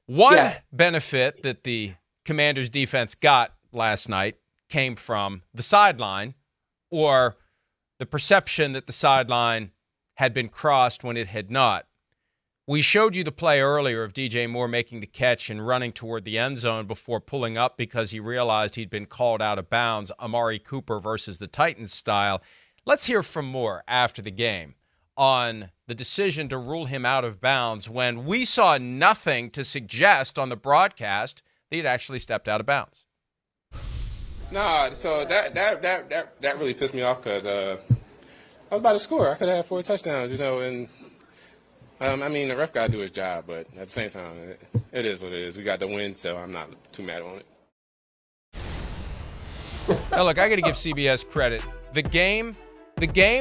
One benefit that the Commanders' defense got last night came from the sideline, or the perception that the sideline had been crossed when it had not. We showed you the play earlier of DJ Moore making the catch and running toward the end zone before pulling up because he realized he'd been called out of bounds, Amari Cooper versus the Titans style. Let's hear from Moore after the game on the decision to rule him out of bounds when we saw nothing to suggest on the broadcast that he'd actually stepped out of bounds. No, so that really pissed me off because I was about to score. I could have had 4 touchdowns, and the ref got to do his job, but at the same time, it is what it is. We got the win, so I'm not too mad on it. Now, look, I got to give CBS credit. The game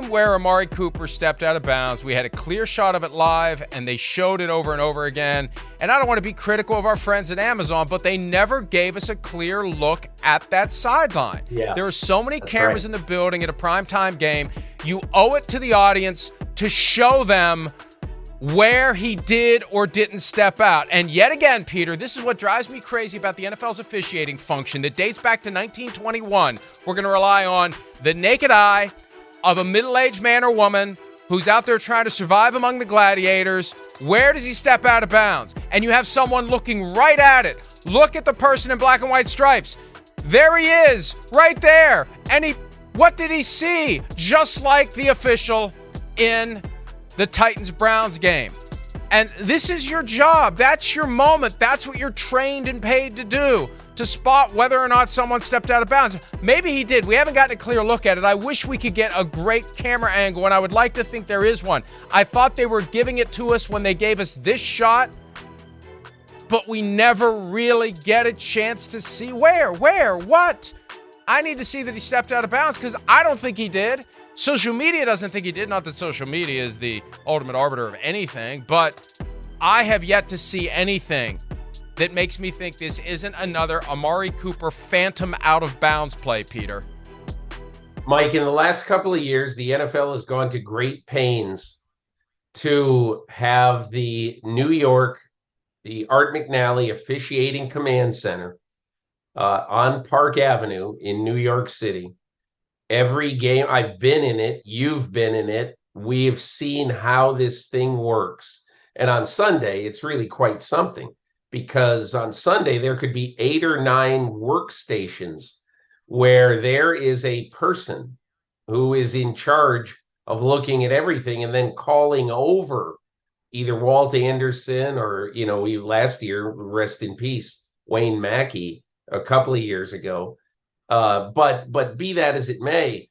where Amari Cooper stepped out of bounds, we had a clear shot of it live, and they showed it over and over again. And I don't want to be critical of our friends at Amazon, but they never gave us a clear look at that sideline. Yeah, there are so many cameras in the building at a primetime game. You owe it to the audience to show them where he did or didn't step out. And yet again, Peter, this is what drives me crazy about the NFL's officiating function that dates back to 1921. We're going to rely on the naked eye of a middle-aged man or woman who's out there trying to survive among the gladiators. Where does he step out of bounds? And you have someone looking right at it. Look at the person in black and white stripes. There he is, right there. And what did he see? Just like the official in the Titans-Browns game. And this is your job. That's your moment. That's what you're trained and paid to do, to spot whether or not someone stepped out of bounds. Maybe he did. We haven't gotten a clear look at it. I wish we could get a great camera angle, and I would like to think there is one. I thought they were giving it to us when they gave us this shot, but we never really get a chance to see where, what. I need to see that he stepped out of bounds because I don't think he did. Social media doesn't think he did. Not that social media is the ultimate arbiter of anything, but I have yet to see anything that makes me think this isn't another Amari Cooper phantom out of bounds play, Peter. Mike, in the last couple of years, the NFL has gone to great pains to have the Art McNally Officiating Command Center on Park Avenue in New York City. Every game, I've been in it, you've been in it, we have seen how this thing works. And on Sunday, it's really quite something, because on Sunday, there could be 8 or 9 workstations where there is a person who is in charge of looking at everything and then calling over either Walt Anderson or, we last year, rest in peace, Wayne Mackey a couple of years ago. But be that as it may,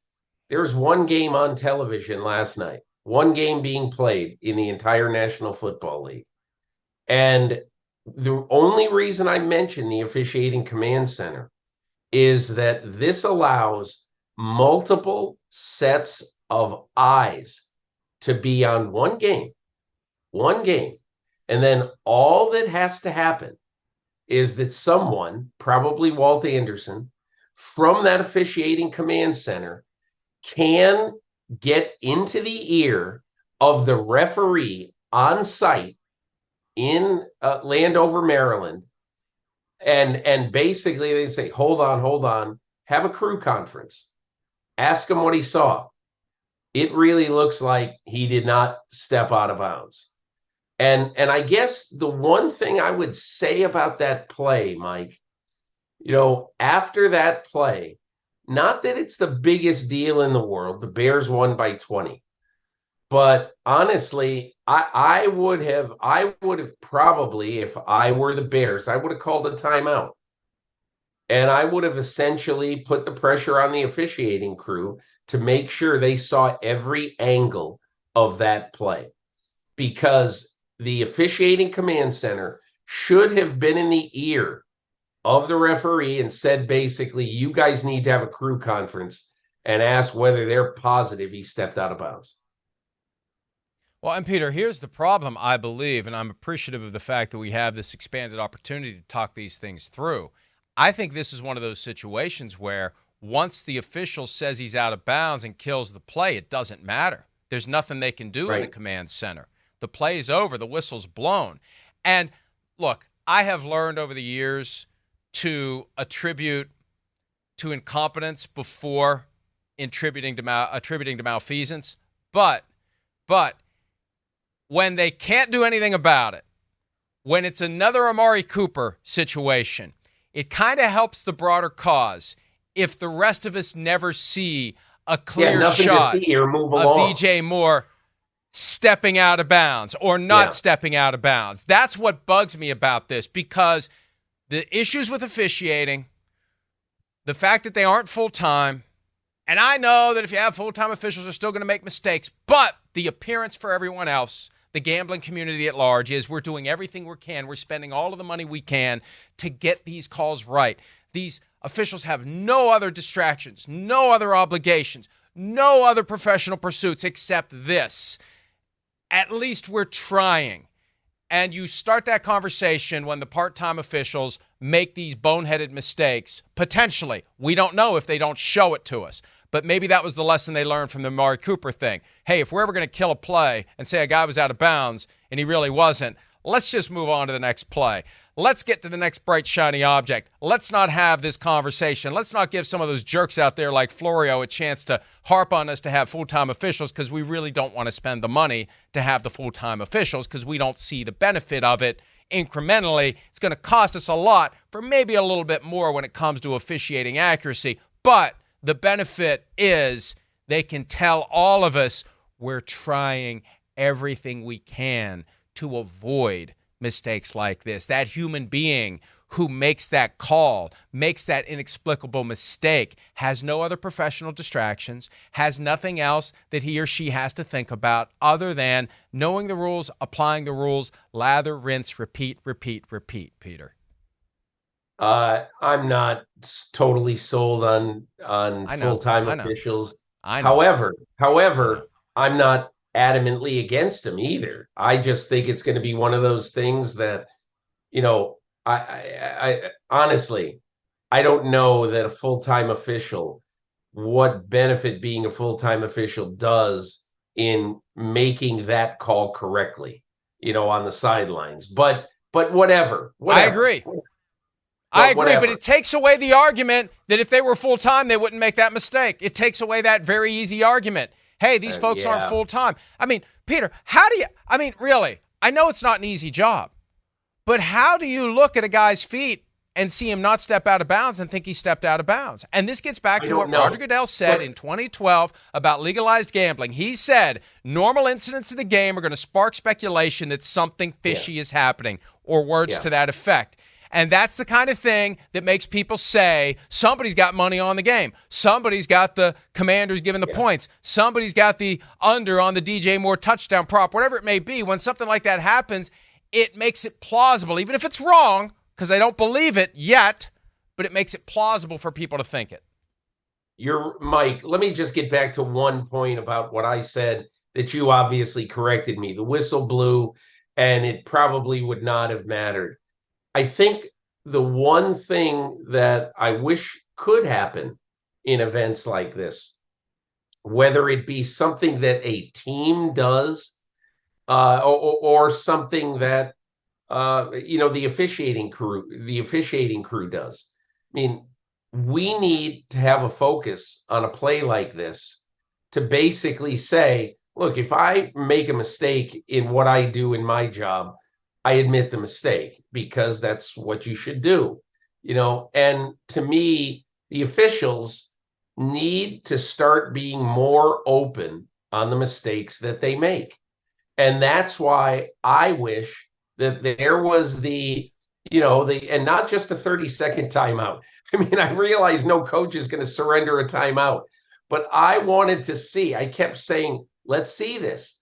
there was one game on television last night, one game being played in the entire National Football League. And the only reason I mention the Officiating Command Center is that this allows multiple sets of eyes to be on one game. And then all that has to happen is that someone, probably Walt Anderson, from that Officiating Command Center can get into the ear of the referee on site in Landover, Maryland. And basically they say, hold on, have a crew conference. Ask him what he saw. It really looks like he did not step out of bounds. And I guess the one thing I would say about that play, Mike, after that play, not that it's the biggest deal in the world, the Bears won by 20, but honestly, I would have probably, if I were the Bears, I would have called a timeout. And I would have essentially put the pressure on the officiating crew to make sure they saw every angle of that play, because the Officiating Command Center should have been in the ear of the referee and said, basically, you guys need to have a crew conference and ask whether they're positive he stepped out of bounds. Well, and Peter, here's the problem, I believe, and I'm appreciative of the fact that we have this expanded opportunity to talk these things through. I think this is one of those situations where once the official says he's out of bounds and kills the play, it doesn't matter. There's nothing they can do in the command center. The play is over. The whistle's blown. And look, I have learned over the years to attribute to incompetence before attributing to malfeasance. But when they can't do anything about it, when it's another Amari Cooper situation, it kind of helps the broader cause if the rest of us never see a clear shot of DJ Moore stepping out of bounds or not stepping out of bounds. That's what bugs me about this, because the issues with officiating, the fact that they aren't full-time, and I know that if you have full-time officials, they're still going to make mistakes, but the appearance for everyone else, the gambling community at large, is we're doing everything we can. We're spending all of the money we can to get these calls right. These officials have no other distractions, no other obligations, no other professional pursuits except this. At least we're trying. And you start that conversation when the part-time officials make these boneheaded mistakes. Potentially. We don't know if they don't show it to us. But maybe that was the lesson they learned from the Amari Cooper thing. Hey, if we're ever going to kill a play and say a guy was out of bounds and he really wasn't, let's just move on to the next play. Let's get to the next bright, shiny object. Let's not have this conversation. Let's not give some of those jerks out there like Florio a chance to harp on us to have full-time officials, because we really don't want to spend the money to have the full-time officials because we don't see the benefit of it incrementally. It's going to cost us a lot for maybe a little bit more when it comes to officiating accuracy. But the benefit is they can tell all of us we're trying everything we can to avoid mistakes like this. That human being who makes that call, makes that inexplicable mistake, has no other professional distractions, has nothing else that he or she has to think about other than knowing the rules, applying the rules, lather, rinse, repeat, Peter. I'm not totally sold on full-time officials. However, I'm not adamantly against them either. I just think it's going to be one of those things that, I honestly, I don't know that a full-time official, what benefit being a full-time official does in making that call correctly, on the sidelines. But whatever. I agree. But it takes away the argument that if they were full-time, they wouldn't make that mistake. It takes away that very easy argument. Hey, these folks aren't full-time. I mean, Peter, really, I know it's not an easy job, but how do you look at a guy's feet and see him not step out of bounds and think he stepped out of bounds? And this gets back to what Roger Goodell said in 2012 about legalized gambling. He said normal incidents of the game are going to spark speculation that something fishy is happening, or words to that effect. And that's the kind of thing that makes people say somebody's got money on the game. Somebody's got the Commanders giving the points. Somebody's got the under on the DJ Moore touchdown prop, whatever it may be. When something like that happens, it makes it plausible, even if it's wrong, because I don't believe it yet, but it makes it plausible for people to think it. Mike, let me just get back to one point about what I said that you obviously corrected me. The whistle blew, and it probably would not have mattered. I think the one thing that I wish could happen in events like this, whether it be something that a team does or something that the officiating crew does. I mean, we need to have a focus on a play like this to basically say, look, if I make a mistake in what I do in my job, I admit the mistake, because that's what you should do, and to me, the officials need to start being more open on the mistakes that they make. And that's why I wish that there was and not just a 30-second timeout. I mean, I realize no coach is going to surrender a timeout, but I wanted to see, I kept saying, let's see this.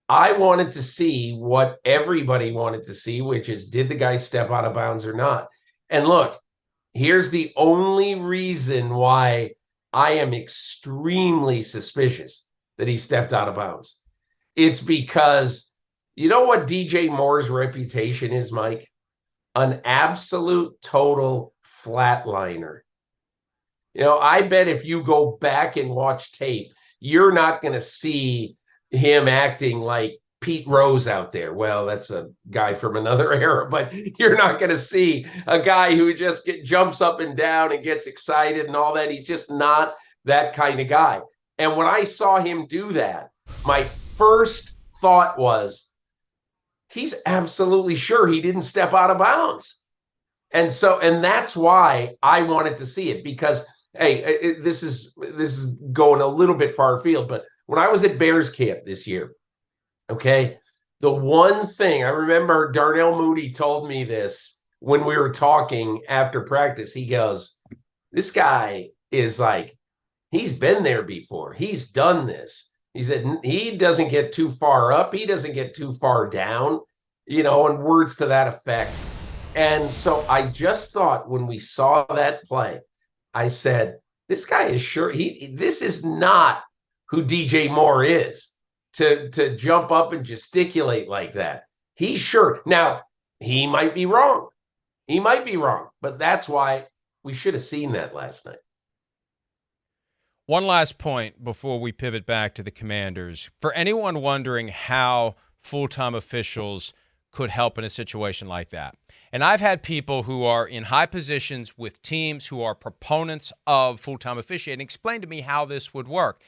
I wanted to see what everybody wanted to see, which is, did the guy step out of bounds or not? And look, here's the only reason why I am extremely suspicious that he stepped out of bounds. It's because, you know what DJ Moore's reputation is, Mike? An absolute total flatliner. I bet if you go back and watch tape, you're not going to see him acting like Pete Rose out there. Well, that's a guy from another era, but you're not going to see a guy who just jumps up and down and gets excited and all that. He's just not that kind of guy. And when I saw him do that, my first thought was, he's absolutely sure he didn't step out of bounds. And that's why I wanted to see it, because, hey, this is going a little bit far afield, but when I was at Bears camp this year, okay, the one thing I remember, Darnell Mooney told me this when we were talking after practice. He goes, this guy is like, he's been there before. He's done this. He said he doesn't get too far up. He doesn't get too far down, and words to that effect. And so I just thought when we saw that play, I said, this guy is sure this is not who DJ Moore is to jump up and gesticulate like that. He's sure. Now, he might be wrong. But that's why we should have seen that last night. One last point before we pivot back to the Commanders. For anyone wondering how full-time officials could help in a situation like that, and I've had people who are in high positions with teams who are proponents of full-time officiating explain to me how this would work.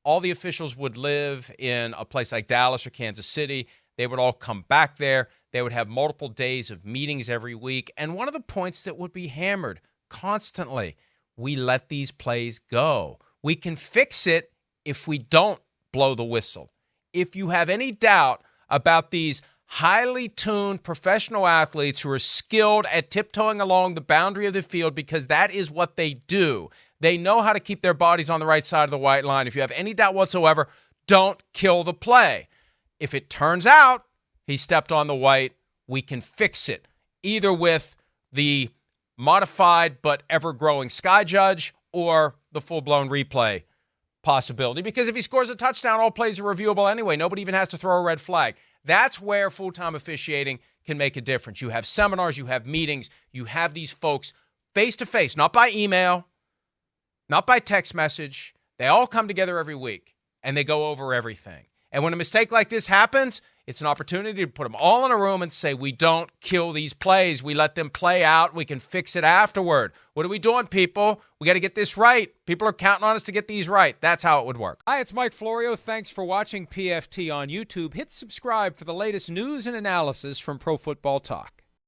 All the officials would live in a place like Dallas or Kansas City. They would all come back there. They would have multiple days of meetings every week. And one of the points that would be hammered constantly, we let these plays go. We can fix it if we don't blow the whistle. If you have any doubt about these highly tuned professional athletes who are skilled at tiptoeing along the boundary of the field, because that is what they do. They know how to keep their bodies on the right side of the white line. If you have any doubt whatsoever, don't kill the play. If it turns out he stepped on the white, we can fix it, either with the modified but ever-growing Sky Judge or the full-blown replay possibility. Because if he scores a touchdown, all plays are reviewable anyway. Nobody even has to throw a red flag. That's where full-time officiating can make a difference. You have seminars, you have meetings, you have these folks face-to-face, not by email, not by text message. They all come together every week, and they go over everything. And when a mistake like this happens, it's an opportunity to put them all in a room and say, we don't kill these plays. We let them play out. We can fix it afterward. What are we doing, people? We got to get this right. People are counting on us to get these right. That's how it would work. Hi, it's Mike Florio. Thanks for watching PFT on YouTube. Hit subscribe for the latest news and analysis from Pro Football Talk.